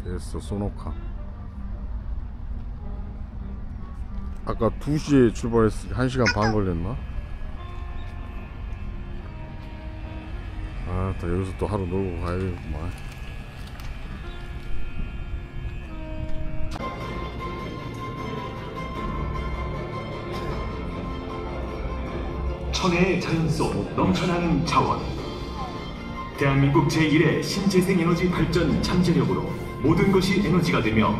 됐어. 소노카. 아까 2시에 출발했을 때 1시간 반 걸렸나? 아, 또 여기서 또 하루 놀고 가야 되겠구만. 천혜의 자연 속 넘쳐나는 자원. 대한민국 제1의 신재생에너지 발전 잠재력으로 모든 것이 에너지가 되며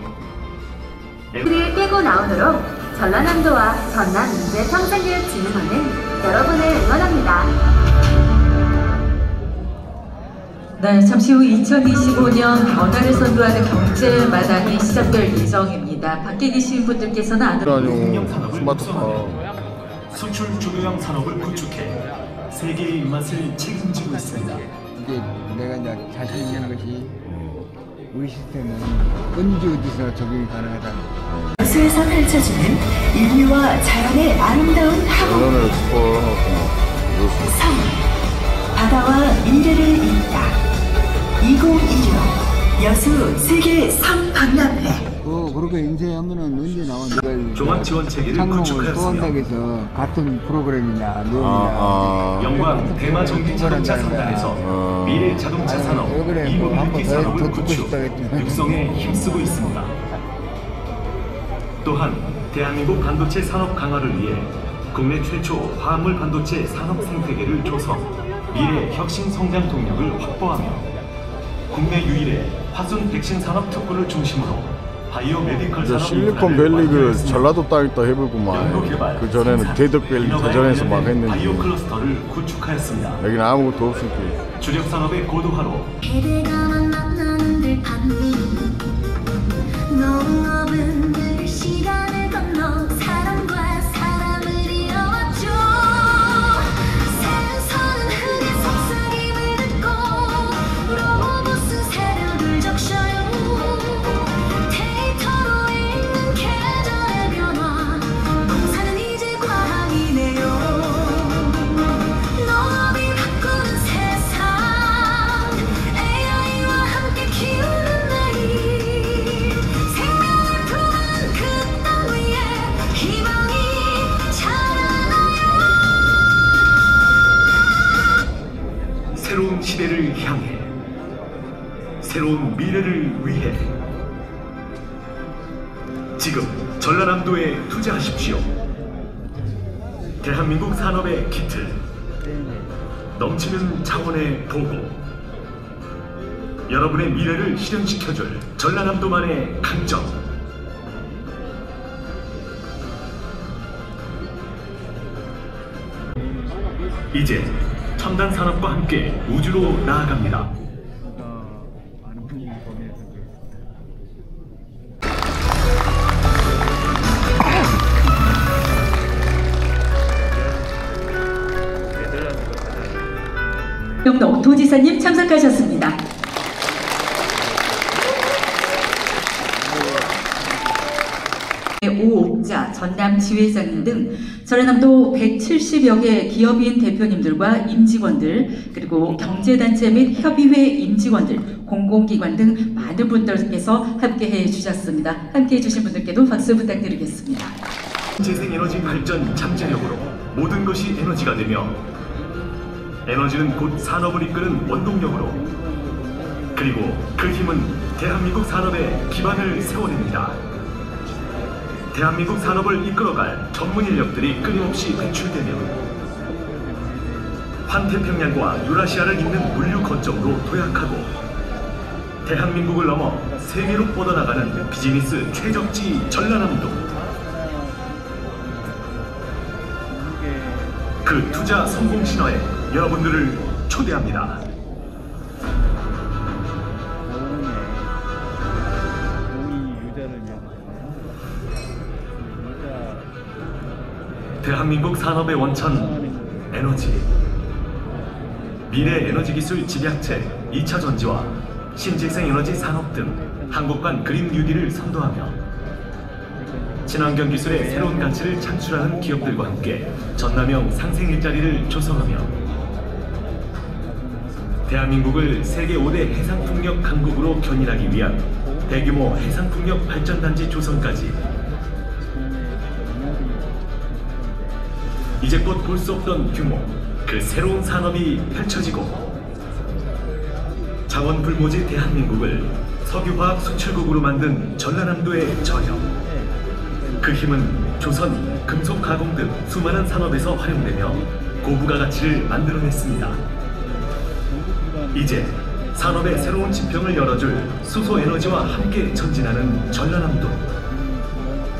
를 깨고 나오도록 전라남도와 전남인재평생교육진흥원은 여러분을 응원합니다. 네, 잠시 후 2025년 변화를 선도하는 경제 마당이 시작될 예정입니다. 밖에 계신 분들께서는 아니요. 산업을 스마트폰. 수출 주도형 산업을 구축해 세계의 입맛을 책임지고 있습니다. 이게 내가 이제 자신 있는 것이 우리 시스템은 언제 어디서 적용이 가능하다. 여수에서 펼쳐지는 인류와 자연의 아름다운 합업. 전라남도 슈퍼 성, 바다와 미래를 잇다. 2026 여수 세계 성박람회. 그렇게 인쇄하면은 언제 나왔는데 종합 지원 체계를 창공을 구축하였으며 소원당에서 같은 프로그램이냐 내용이냐 영광 대마 전기 자동차 상단에서 미래 자동차 산업, 이모빌리티 산업을 구축, 육성에 힘쓰고 있습니다. 또한 대한민국 반도체 산업 강화를 위해 국내 최초 화합물 반도체 산업 생태계를 조성, 미래 혁신 성장 동력을 확보하며 국내 유일의 화순 백신 산업 특구를 중심으로 바이오 메디컬 산업 실리콘밸리를 전라도 땅에다 해볼구만. 그 전에는 대덕밸리 대전에서 막 했는데 바이오 클러스터를 구축하였습니다. 여기는 아무것도 없으니까. 주력 산업의 고도화로 세대가만 만나는 들판 농업은 늘 시간을 건너 사람과 사람을 이어왔죠. 생선은 흙의 속삭임을 듣고 로봇은 새벽을 적셔요. 데이터로 읽는 계절의 변화 농사는 이제 과학이네요. 농업이 바꾸는 세상 AI와 함께 키우는 내일 생명을 품은 그 땅 위에 희망이 자라나요. 새로운 시대를 향해 새로운 미래를 위해 지금 전라남도에 투자하십시오. 대한민국 산업의 기틀, 넘치는 자원의 보고, 여러분의 미래를 실현시켜줄 전라남도만의 강점. 이제 첨단 산업과 함께 우주로 나아갑니다. 영덕 도지사님 참석하셨습니다. 오옥자, 전남 지회장님 등 전라남도 170여 개 기업인 대표님들과 임직원들, 그리고 경제단체 및 협의회 임직원들, 공공기관 등 많은 분들께서 함께해 주셨습니다. 함께해 주신 분들께도 박수 부탁드리겠습니다. 재생에너지 발전 잠재력으로 모든 것이 에너지가 되며, 에너지는 곧 산업을 이끄는 원동력으로, 그리고 그 힘은 대한민국 산업의 기반을 세워냅니다. 대한민국 산업을 이끌어갈 전문 인력들이 끊임없이 배출되며 환태평양과 유라시아를 잇는 물류 거점으로 도약하고 대한민국을 넘어 세계로 뻗어나가는 비즈니스 최적지 전라남도. 그 투자 성공 신화에 여러분들을 초대합니다. 대한민국 산업의 원천 에너지, 미래 에너지 기술 집약체 2차 전지와 신재생 에너지 산업 등 한국 간 그린 뉴딜을 선도하며 친환경 기술의 새로운 가치를 창출하는 기업들과 함께 전남형 상생 일자리를 조성하며 대한민국을 세계 5대 해상풍력 강국으로 견인하기 위한 대규모 해상풍력 발전단지 조성까지 이제껏 볼 수 없던 규모, 그 새로운 산업이 펼쳐지고 자원불모지 대한민국을 석유화학 수출국으로 만든 전라남도의 전역. 그 힘은 조선, 금속 가공 등 수많은 산업에서 활용되며 고부가 가치를 만들어냈습니다. 이제 산업의 새로운 지평을 열어줄 수소에너지와 함께 전진하는 전라남도.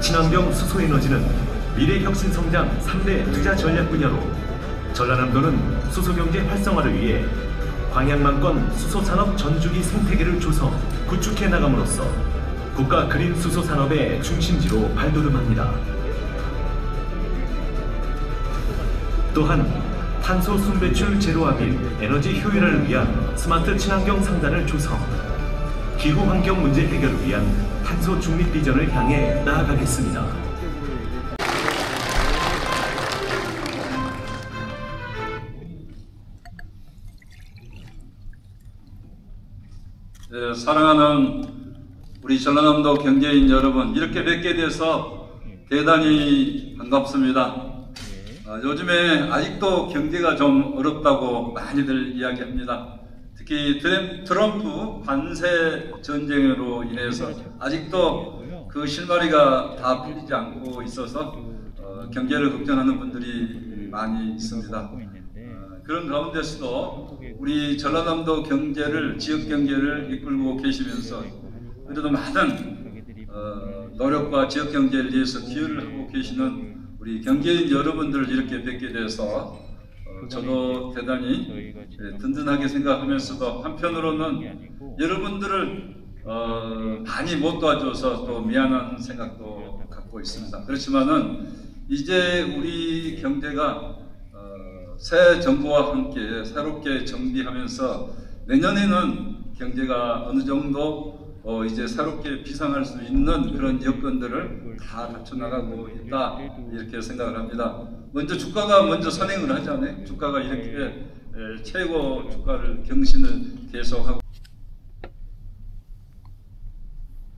친환경 수소에너지는 미래혁신성장 3대 투자 전략 분야로 전라남도는 수소경제 활성화를 위해 광양만권 수소산업 전주기 생태계를 조성, 구축해 나감으로써 국가 그린 수소산업의 중심지로 발돋움합니다. 또한 탄소 순배출 제로화 및 에너지 효율화를 위한 스마트 친환경 상단을 조성, 기후환경 문제 해결을 위한 탄소 중립 비전을 향해 나아가겠습니다. 네, 사랑하는 우리 전라남도 경제인 여러분, 이렇게 뵙게 돼서 대단히 반갑습니다. 요즘에 아직도 경제가 좀 어렵다고 많이들 이야기합니다. 특히 트럼프 관세 전쟁으로 인해서 아직도 그 실마리가 다 풀리지 않고 있어서 경제를 걱정하는 분들이 많이 있습니다. 그런 가운데서도 우리 전라남도 경제를, 지역 경제를 이끌고 계시면서 그래도 많은 노력과 지역 경제를 위해서 기여를 하고 계시는 우리 경제인 여러분들을 이렇게 뵙게 돼서 저도 대단히 든든하게 생각하면서도 한편으로는 여러분들을 많이 못 도와줘서 또 미안한 생각도 갖고 있습니다. 그렇지만은 이제 우리 경제가 새 정부와 함께 새롭게 정비하면서 내년에는 경제가 어느 정도 이제 새롭게 비상할 수 있는 그런 여건들을 다 갖춰나가고 있다, 이렇게 생각을 합니다. 먼저 주가가 먼저 선행을 하잖아요. 주가가 이렇게 최고 주가를 경신을 계속하고.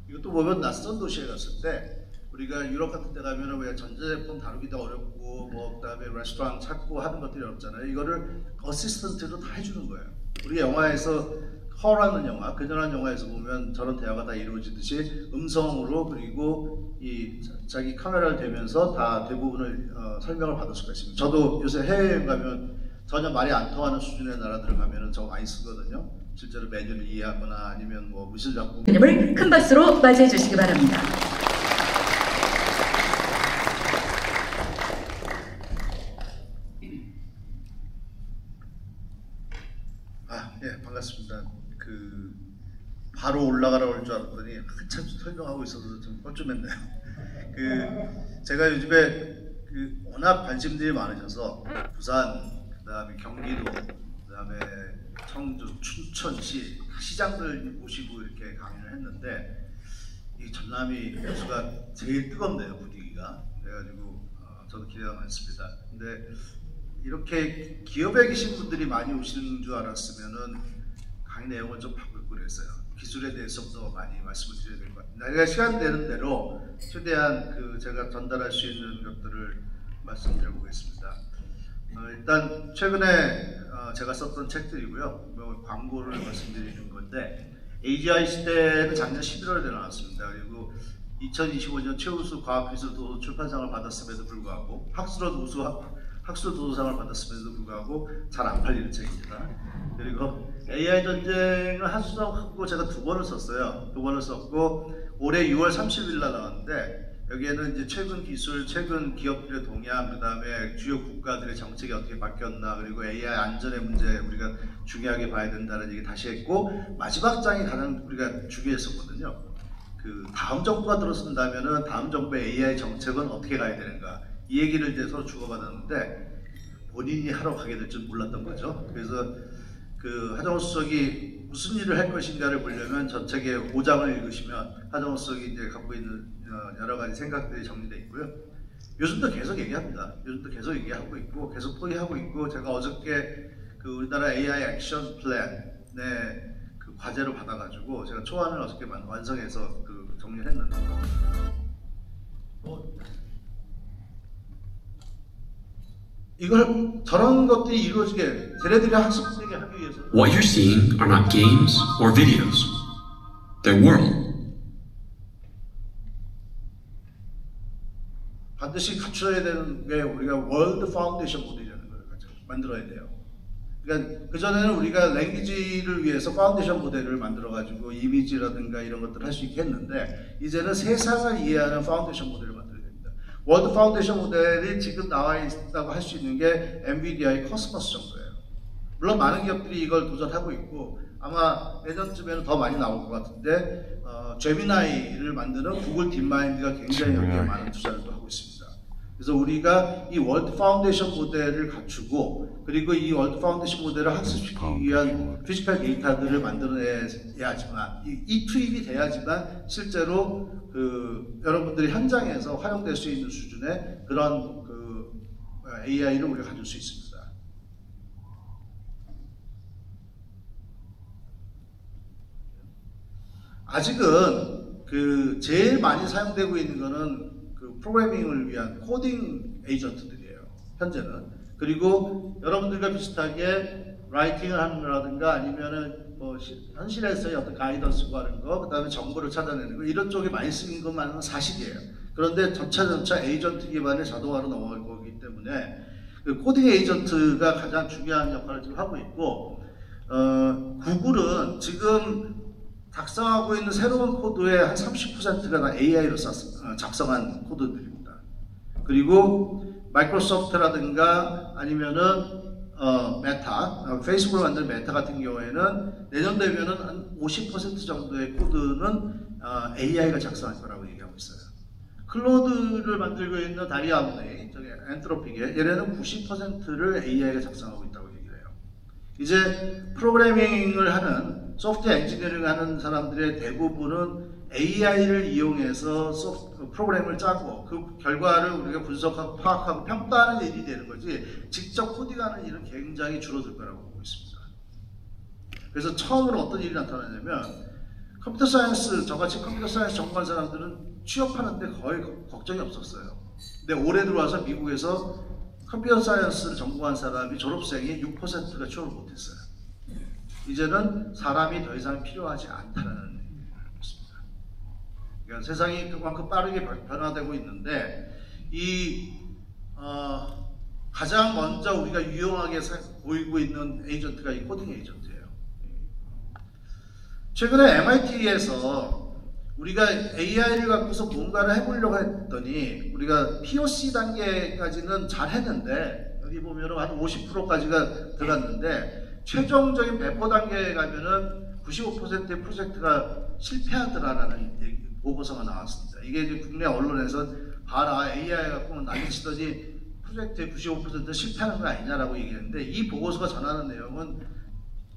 이것도 보면 낯선 도시에 갔을 때 우리가 유럽 같은 데 가면은 왜 전자제품 다루기도 어렵고 뭐 그다음에 레스토랑 찾고 하는 것들이 어렵잖아요. 이거를 어시스턴트로 다 해주는 거예요. 우리가 영화에서 허라는 영화, 그전한 영화에서 보면 저런 대화가 다 이루어지듯이 음성으로, 그리고 이 자기 카메라를 대면서 다 대부분을 설명을 받을 수가 있습니다. 저도 요새 해외여행 가면 전혀 말이 안 통하는 수준의 나라들 가면은 저거 많이 쓰거든요. 실제로 메뉴를 이해하거나 아니면 뭐 무술 작품. 을 큰 박수로 맞이해 주시기 바랍니다. 예, 반갑습니다. 바로 올라가라고 할 줄 알았더니 한참 설명하고 있어서 좀 뻘쭘했네요. 제가 요즘에 워낙 관심들이 많으셔서 부산, 그다음에 경기도, 그다음에 청주, 춘천시 시장들 모시고 이렇게 강연을 했는데 이 전남이 뉴스가 제일 뜨겁네요, 분위기가. 그래가지고 저도 기대가 많습니다. 근데 이렇게 기업에 계신 분들이 많이 오시는 줄 알았으면은 강의 내용을 좀 바꿀 뻔했어요. 기술에 대해서 더 많이 말씀을 드려야 될 것 같아요. 나이가 시간 되는 대로 최대한 제가 전달할 수 있는 것들을 말씀드려 보겠습니다. 일단 최근에 제가 썼던 책들이고요. 광고를 말씀드리는 건데, AGI 시대는 작년 11월에 나왔습니다. 그리고 2025년 최우수 과학기술 도서 출판상을 받았음에도 불구하고 학술 도서상을 받았음에도 불구하고 잘 안 팔리는 책입니다. 그리고 AI 전쟁을 한수하고 제가 2번을 썼어요. 2번을 썼고 올해 6월 30일 날 나왔는데, 여기에는 이제 최근 기술, 최근 기업들의 동향, 그 다음에 주요 국가들의 정책이 어떻게 바뀌었나, 그리고 AI 안전의 문제 우리가 중요하게 봐야 된다는 얘기 다시 했고, 마지막 장이 가장 우리가 중요했었거든요. 다음 정부가 들어선다면은 다음 정부의 AI 정책은 어떻게 가야 되는가, 이 얘기를 이제 서로 주고받았는데 본인이 하러 가게 될 줄 몰랐던 거죠. 그래서 하정우 수석이 무슨 일을 할 것인가를 보려면 전 책의 5장을 읽으시면 하정우 수석이 이제 갖고 있는 여러 가지 생각들이 정리되어 있고요. 요즘도 계속 얘기합니다. 요즘도 계속 얘기하고 있고 계속 토의하고 있고, 제가 어저께 우리나라 AI 액션 플랜의 과제로 받아가지고 제가 초안을 어저께 완성해서 그 정리했는데 이걸 저런 것들이 이루어지게 쟤네들이 학습되게 하기 위해서 What you're seeing are not games or videos. They're world. 반드시 갖춰야 되는 게 우리가 월드 파운데이션 모델이라는 걸 만들어야 돼요. 그러니까 그전에는 우리가 랭귀지를 위해서 파운데이션 모델을 만들어가지고 이미지라든가 이런 것들을 할 수 있게 했는데 이제는 세상을 이해하는 파운데이션 모델을 만들어야 됩니다. 월드 파운데이션 모델이 지금 나와 있다고 할 수 있는 게 엔비디아의 코스모스 정도예요. 물론 많은 기업들이 이걸 도전하고 있고 아마 내년쯤에는 더 많이 나올 것 같은데 제미나이를 만드는 구글 딥마인드가 굉장히 여기에 많은 투자를 또 하고 있습니다. 그래서 우리가 이 월드 파운데이션 모델을 갖추고 그리고 이 월드 파운데이션 모델을 학습시키기 위한 피지컬 데이터들을 만들어내야지만 이 투입이 돼야지만 실제로 그 여러분들이 현장에서 활용될 수 있는 수준의 그런 그 AI를 우리가 가질 수 있습니다. 아직은 그 제일 많이 사용되고 있는 거는 그 프로그래밍을 위한 코딩 에이전트들이에요. 현재는. 그리고 여러분들과 비슷하게 라이팅을 하는 거라든가 아니면은 뭐 현실에서의 어떤 가이던스 구하는 거, 그 다음에 정보를 찾아내는 거 이런 쪽에 많이 쓰는 것만은 사실이에요. 그런데 점차 에이전트 기반의 자동화로 넘어갈 거기 때문에 그 코딩 에이전트가 가장 중요한 역할을 지금 하고 있고 구글은 지금 작성하고 있는 새로운 코드의 한 30%가 다 AI로 작성한 코드들입니다. 그리고 마이크로소프트라든가 아니면은 메타, 페이스북을 만든 메타 같은 경우에는 내년 되면은 한 50% 정도의 코드는 AI가 작성할 거라고 얘기하고 있어요. 클로드를 만들고 있는 다리아무네, 저기 엔트로픽에 얘네는 90%를 AI가 작성하고 있다고 얘기를 해요. 이제 프로그래밍을 하는 소프트웨어 엔지니어링 하는 사람들의 대부분은 AI를 이용해서 프로그램을 짜고 그 결과를 우리가 분석하고 파악하고 평가하는 일이 되는 거지 직접 코딩하는 일은 굉장히 줄어들 거라고 보고 있습니다. 그래서 처음으로 어떤 일이 나타나냐면 컴퓨터 사이언스, 저같이 컴퓨터 사이언스 전공한 사람들은 취업하는데 거의 걱정이 없었어요. 근데 올해 들어와서 미국에서 컴퓨터 사이언스를 전공한 사람이 졸업생이 6%가 취업을 못했어요. 이제는 사람이 더 이상 필요하지 않다는 것입니다. 그러니까 세상이 그만큼 빠르게 변화되고 있는데 이 가장 먼저 우리가 유용하게 보이고 있는 에이전트가 이 코딩 에이전트예요. 최근에 MIT에서 우리가 AI를 갖고서 뭔가를 해보려고 했더니 우리가 POC 단계까지는 잘 했는데 여기 보면 한 50%까지가 들어갔는데 최종적인 배포 단계에 가면은 95%의 프로젝트가 실패하더라라는 보고서가 나왔습니다. 이게 이제 국내 언론에서 봐라 AI 갖고는 난리치더니 프로젝트의 95% 실패하는 거 아니냐라고 얘기했는데 이 보고서가 전하는 내용은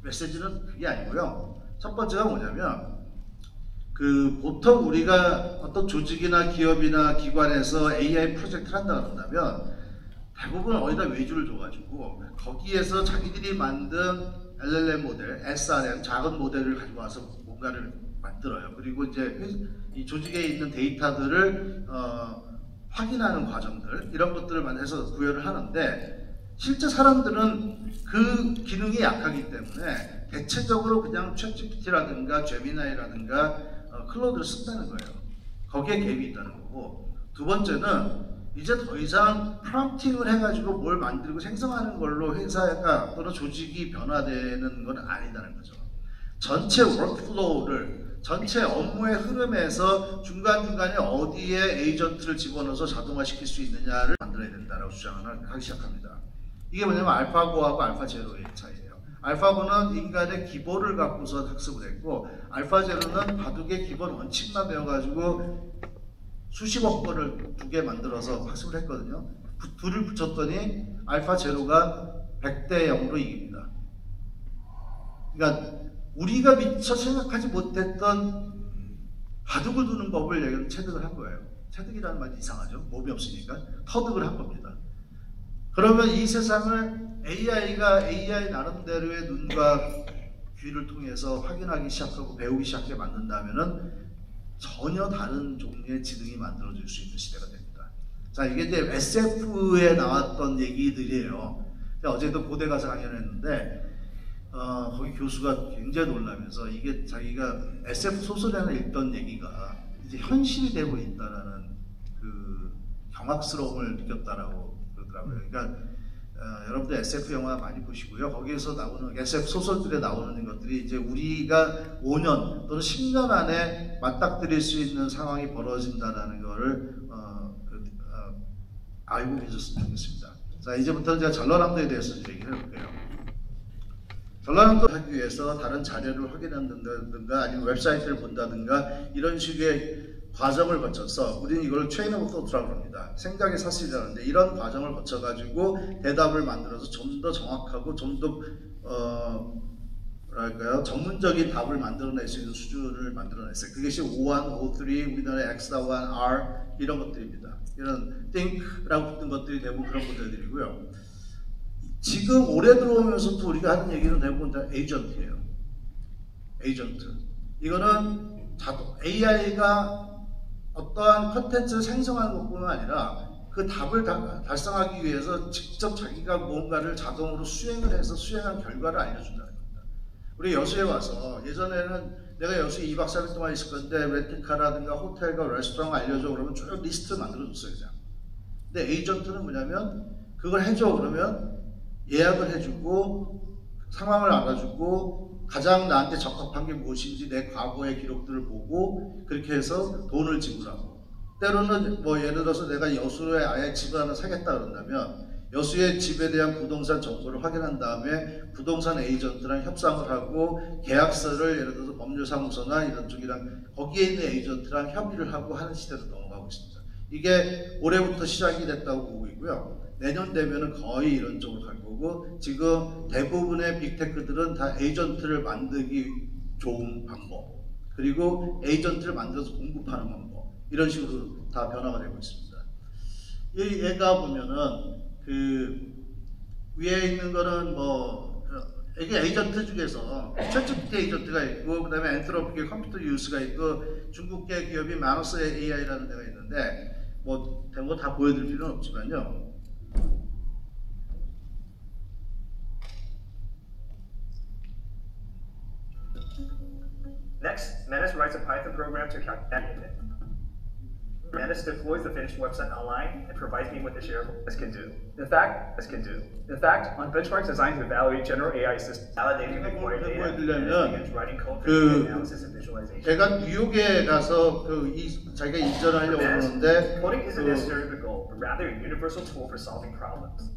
메시지는 그게 아니고요. 첫 번째가 뭐냐면 그 보통 우리가 어떤 조직이나 기업이나 기관에서 AI 프로젝트를 한다 그런다면 대부분 어디다 외주를 줘가지고 거기에서 자기들이 만든 LLM 모델, SRM 작은 모델을 가지고 와서 뭔가를 만들어요. 그리고 이제 이 조직에 있는 데이터들을 확인하는 과정들 이런 것들을 해서 구현을 하는데 실제 사람들은 그 기능이 약하기 때문에 대체적으로 그냥 챗GPT라든가 제미나이라든가 클로드를 쓴다는 거예요. 거기에 갭이 있다는 거고 두 번째는 이제 더 이상 프롬프팅을 해가지고 뭘 만들고 생성하는 걸로 회사가 또는 조직이 변화되는 건 아니다는 거죠. 전체 워크플로우를 전체 업무의 흐름에서 중간중간에 어디에 에이전트를 집어넣어서 자동화시킬 수 있느냐를 만들어야 된다고 주장을 하기 시작합니다. 이게 뭐냐면 알파고하고 알파제로의 차이예요. 알파고는 인간의 기본을 갖고서 학습을 했고 알파제로는 바둑의 기본 원칙만 배워가지고 수십억 번을 두 개 만들어서 학습을 했거든요. 둘을 붙였더니 알파제로가 100대 0으로 이깁니다. 그러니까 우리가 미처 생각하지 못했던 바둑을 두는 법을 얘기를 체득을 한 거예요. 체득이라는 말이 이상하죠. 몸이 없으니까 터득을 한 겁니다. 그러면 이 세상을 AI가 AI 나름대로의 눈과 귀를 통해서 확인하기 시작하고 배우기 시작해 만든다면은 전혀 다른 종류의 지능이 만들어질 수 있는 시대가 됩니다. 자, 이게 이제 SF에 나왔던 얘기들이에요. 어제도 고대 가서 강연했는데 거기 교수가 굉장히 놀라면서 이게 자기가 SF 소설에는 읽던 얘기가 이제 현실이 되고 있다라는 그 경악스러움을 느꼈다라고 그러더라고요. 그러니까 여러분들 SF 영화 많이 보시고요. 거기에서 나오는 SF 소설들에 나오는 것들이 이제 우리가 5년 또는 10년 안에 맞닥뜨릴 수 있는 상황이 벌어진다라는 거를 알고 계셨으면 좋겠습니다. 자, 이제부터 제가 전라남도에 대해서 얘기를 해볼게요. 전라남도 하기 위해서 다른 자료를 확인한다든가 아니면 웹사이트를 본다든가 이런 식의 과정을 거쳐서 우리는 이걸 체인 오브 토트라고 합니다. 생각의 사슬이라는데 이런 과정을 거쳐가지고 대답을 만들어서 좀 더 정확하고 좀 더 뭐랄까요 전문적인 답을 만들어낼 수 있는 수준을 만들어냈어요. 그것이 O1, O3, 우리나라의 X1, R 이런 것들입니다. 이런 think라고 붙은 것들이 대부분 그런 모델들이고요. 지금 올해 들어오면서도 우리가 하는 얘기는 대부분 다 에이전트예요. 에이전트. 이거는 AI가 어떠한 컨텐츠를 생성하는 것뿐만 아니라 그 답을 달성하기 위해서 직접 자기가 무언가를 자동으로 수행을 해서 수행한 결과를 알려준다는 겁니다. 우리 여수에 와서 예전에는 내가 여수에 2박 3일 동안 있을 건데 렌트카라든가 호텔과 레스토랑 알려줘 그러면 쭉 리스트 만들어줬어요. 그냥. 근데 에이전트는 뭐냐면 그걸 해줘 그러면 예약을 해주고 상황을 알아주고 가장 나한테 적합한 게 무엇인지 내 과거의 기록들을 보고 그렇게 해서 돈을 지불하고 때로는 뭐 예를 들어서 내가 여수에 아예 집을 하나 사겠다 그런다면 여수의 집에 대한 부동산 정보를 확인한 다음에 부동산 에이전트랑 협상을 하고 계약서를 예를 들어서 법률사무소나 이런 쪽이랑 거기에 있는 에이전트랑 협의를 하고 하는 시대로 넘어가고 있습니다. 이게 올해부터 시작이 됐다고 보고 있고요. 내년 되면은 거의 이런 쪽으로 갈 거고 지금 대부분의 빅테크들은 다 에이전트를 만들기 좋은 방법 그리고 에이전트를 만들어서 공급하는 방법 이런 식으로 다 변화가 되고 있습니다. 얘가 보면은 그 위에 있는 거는 뭐 이게 에이전트 중에서 챗GPT 에이전트가 있고 그 다음에 엔트로피의 컴퓨터 유스가 있고 중국계 기업이 마너스 AI라는 데가 있는데 뭐 된 거 다 보여드릴 필요는 없지만요. Next, Menace writes a Python program to calculate it. Menace deploys the finished website online and provides me with a shareable as can do. In fact, on benchmarks designed to evaluate general AI systems, validating the required data, Menace begins writing code for data analysis and visualization. 제가 뉴욕에 가서 자기가 이전하려고 하는데 Coding isn't necessarily the goal, but rather a universal tool for solving problems.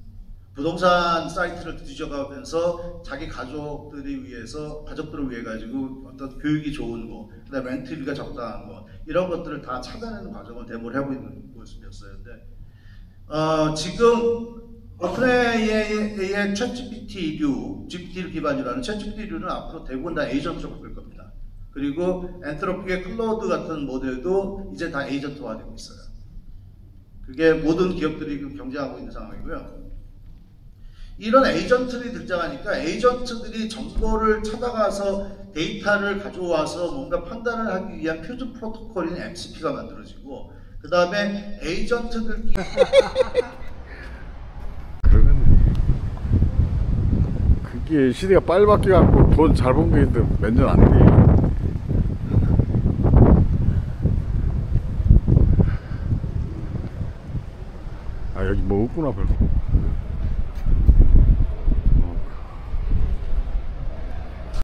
부동산 사이트를 뒤져가면서 자기 가족들을 위해 가지고 어떤 교육이 좋은 거, 그다음에 렌트비가 적당한 거 이런 것들을 다 찾아내는 과정을 데모를 하고 있는 모습이었어요. 근데 지금 오픈AI의 챗GPT류, GPT를 기반으로 하는 챗GPT류는 앞으로 대부분 다 에이전트로 바뀔 겁니다. 그리고 엔트로피의 클로드 같은 모델도 이제 다 에이전트화되고 있어요. 그게 모든 기업들이 경쟁하고 있는 상황이고요. 이런 에이전트들이 등장하니까 에이전트들이 정보를 찾아가서 데이터를 가져와서 뭔가 판단을 하기 위한 표준 프로토콜인 MCP가 만들어지고 그 다음에 에이전트들끼리 그러면 그게 시대가 빨리 바뀌어갖고 돈 잘 번 게 있는데 몇 년 안 돼. 아 여기 뭐 없구나 별거.